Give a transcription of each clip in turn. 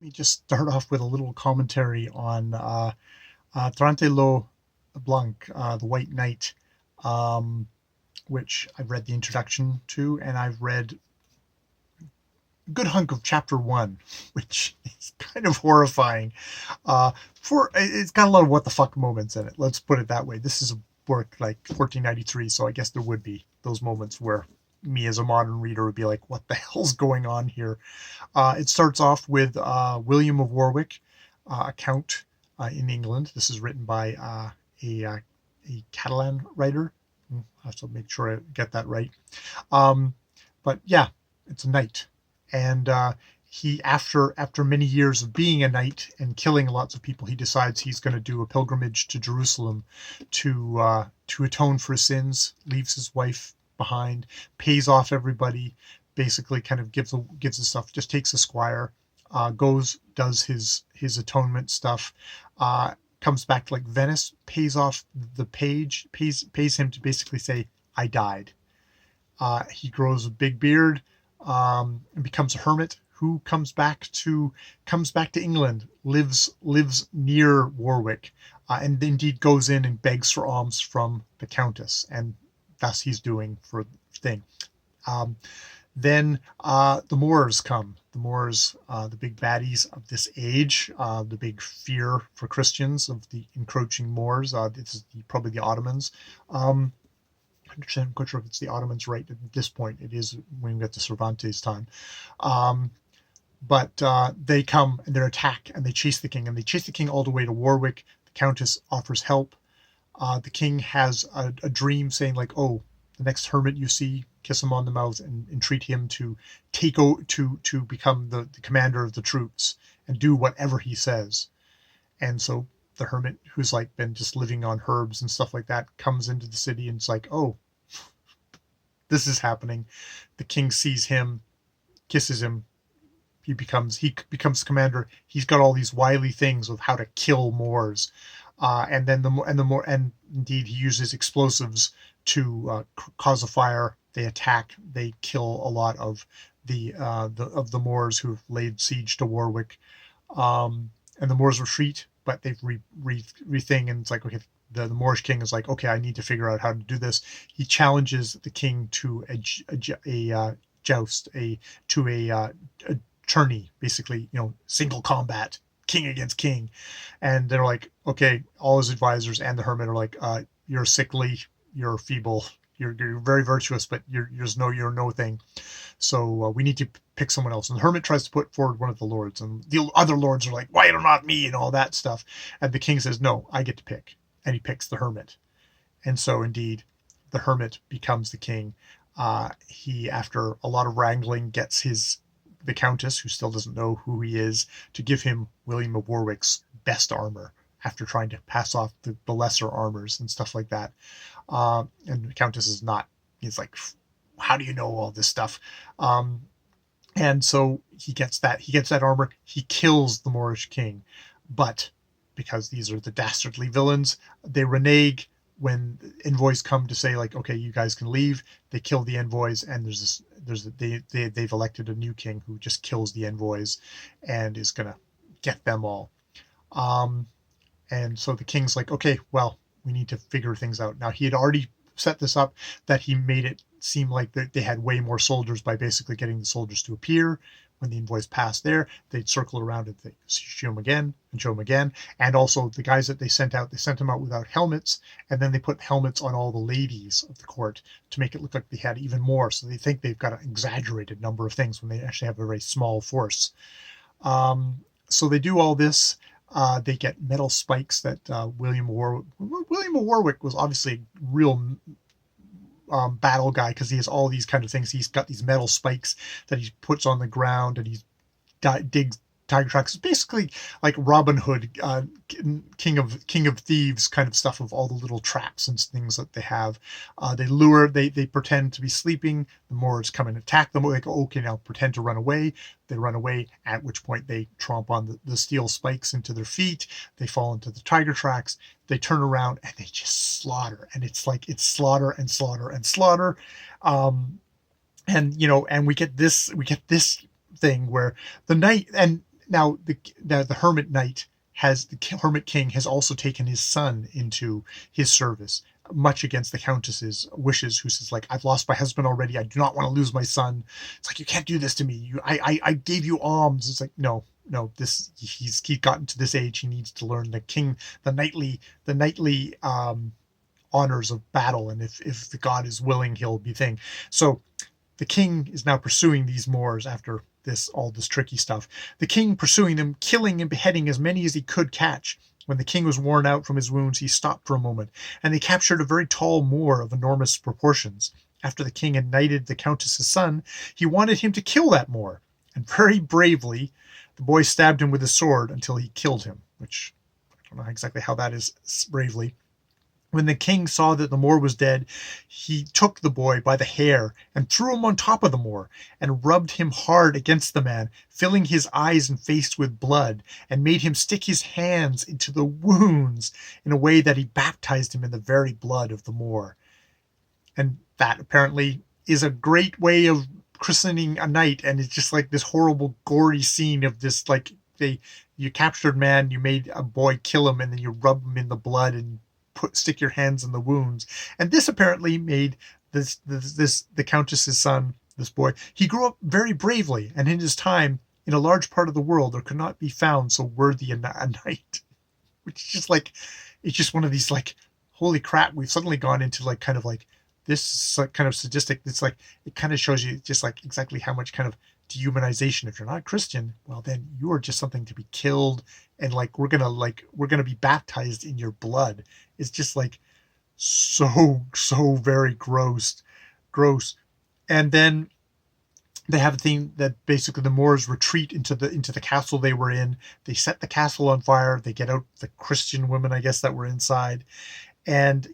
Let me just start off with a little commentary on Trnt Blanc, the White Knight, um, which I've read the introduction to, and I've read a good hunk of chapter one, which is kind of horrifying. For it's got a lot of what the fuck moments in it. Let's put it that way. This is a work like 1493, so I guess there would be those moments where me as a modern reader would be like, "What the hell's going on here?" It starts off with William of Warwick, a count in England. This is written by a Catalan writer. I have to make sure I get that right. Um, but yeah, it's a knight, and he after many years of being a knight and killing lots of people, he decides he's going to do a pilgrimage to Jerusalem to atone for his sins. Leaves his wife behind, pays off everybody, basically kind of gives his stuff, just takes a squire, goes, does his atonement stuff, comes back to like Venice, pays off the page, pays him to basically say, I died. He grows a big beard, and becomes a hermit who comes back to England, lives near Warwick, and indeed goes in and begs for alms from the Countess, and thus he's doing for the thing. Um, then the Moors come. The Moors, the big baddies of this age, the big fear for Christians of the encroaching Moors. This is probably the Ottomans. I'm quite sure if it's the Ottomans right at this point. It is when we get to Cervantes' time. Um, but they come and they attack and they chase the king. And they chase the king all the way to Warwick. The Countess offers help. The king has a dream saying like, oh, the next hermit you see, kiss him on the mouth and entreat him to to become the commander of the troops and do whatever he says. And so the hermit, who's like been just living on herbs and stuff like that, comes into the city and it's like, oh, this is happening. The king sees him, kisses him. He becomes commander. He's got all these wily things of how to kill Moors, and then and indeed he uses explosives to cause a fire. They attack. They kill a lot of the Moors who've laid siege to Warwick, and the Moors retreat. But they rethink, and it's like, okay, the Moorish king is like, okay, I need to figure out how to do this. He challenges the king to a joust, a tourney, basically, single combat, king against king. And they're like, okay, all his advisors and the hermit are like, you're sickly, you're feeble, you're very virtuous, but you're no thing. So we need to pick someone else. And the hermit tries to put forward one of the lords, and the other lords are like, why not me, and all that stuff. And the king says, no, I get to pick. And he picks the hermit. And so indeed, the hermit becomes the king. He, after a lot of wrangling, gets the Countess, who still doesn't know who he is, to give him William of Warwick's best armor after trying to pass off the lesser armors and stuff like that. And the Countess is not, he's like, how do you know all this stuff? And so he gets that armor. He kills the Moorish king, but because these are the dastardly villains, they renege when envoys come to say like, okay, you guys can leave. They kill the envoys, and they've elected a new king who just kills the envoys and is gonna get them all. Um, and so the king's like, okay, well, we need to figure things out. Now he had already set this up that he made it seem like that they had way more soldiers by basically getting the soldiers to appear. When the envoys passed there, they'd circle around and they show them again and show them again. And also the guys that they sent them out without helmets, and then they put helmets on all the ladies of the court to make it look like they had even more. So they think they've got an exaggerated number of things when they actually have a very small force. So they do all this. They get metal spikes that William of Warwick was obviously a real battle guy, because he has all these kind of things. He's got these metal spikes that he puts on the ground, and he digs tiger tracks. It's basically like Robin Hood, King of Thieves kind of stuff, of all the little traps and things that they have. They pretend to be sleeping. The Moors come and attack them. They go, okay, now pretend to run away. They run away, at which point they tromp on the steel spikes into their feet. They fall into the tiger tracks. They turn around and they just slaughter. And it's like, it's slaughter and slaughter and slaughter. And we get this thing where the knight, and now the hermit knight the hermit king has also taken his son into his service, much against the countess's wishes, who says like, I've lost my husband already, I do not want to lose my son. It's like, you can't do this to me, I gave you alms. It's like, no, this he's gotten to this age, he needs to learn the knightly honors of battle, and if the god is willing, he'll be thing. So the king is now pursuing these Moors after all this tricky stuff. The king pursuing them, killing and beheading as many as he could catch. When the king was worn out from his wounds, he stopped for a moment, and they captured a very tall Moor of enormous proportions. After the king had knighted the countess's son, he wanted him to kill that Moor, and very bravely the boy stabbed him with his sword until he killed him, which I don't know exactly how that is bravely. When the king saw that the Moor was dead, he took the boy by the hair and threw him on top of the Moor, and rubbed him hard against the man, filling his eyes and face with blood, and made him stick his hands into the wounds in a way that he baptized him in the very blood of the Moor. And that apparently is a great way of christening a knight, and it's just like this horrible, gory scene of this, like, you captured man, you made a boy kill him, and then you rub him in the blood and stick your hands in the wounds. And this apparently made the countess's son, this boy, he grew up very bravely, and in his time, in a large part of the world, there could not be found so worthy a knight. Which is just like, it's just one of these, like, holy crap, we've suddenly gone into like kind of like this kind of sadistic. It's like, it kind of shows you just like exactly how much kind of dehumanization. If you're not Christian, well, then you are just something to be killed, and like we're gonna be baptized in your blood. It's just like so very gross. And then they have a thing that basically the Moors retreat into the castle they were in. They set the castle on fire. They get out the Christian women, I guess, that were inside. And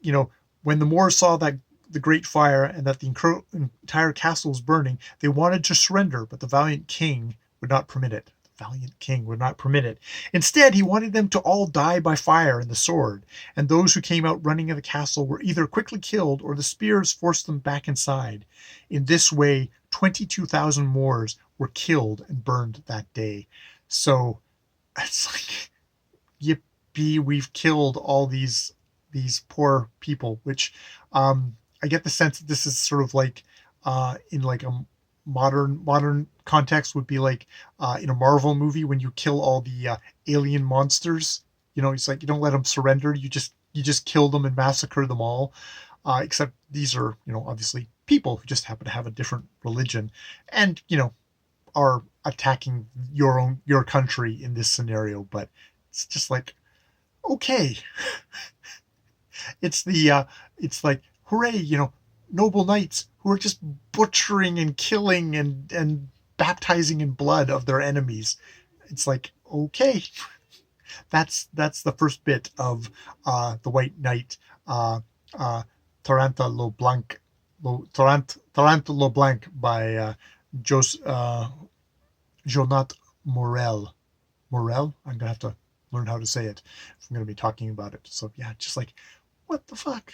when the Moors saw that the great fire and that the entire castle was burning, they wanted to surrender, but the valiant king would not permit it. Instead, he wanted them to all die by fire and the sword, and those who came out running in the castle were either quickly killed or the spears forced them back inside. In this way, 22,000 Moors were killed and burned that day. So it's like, yippee, we've killed all these poor people, which I get the sense that this is sort of like in like a modern context would be like in a Marvel movie when you kill all the alien monsters. It's like you don't let them surrender. You just kill them and massacre them all. Except these are obviously people who just happen to have a different religion, and are attacking your country in this scenario. But it's just like, okay, it's like, hooray, noble knights who are just butchering and killing and baptizing in blood of their enemies. It's like, okay, that's the first bit of the White Knight, Trnt le Blanc by Jonat Morel. I'm gonna have to learn how to say it if I'm gonna be talking about it. So yeah, just like, what the fuck?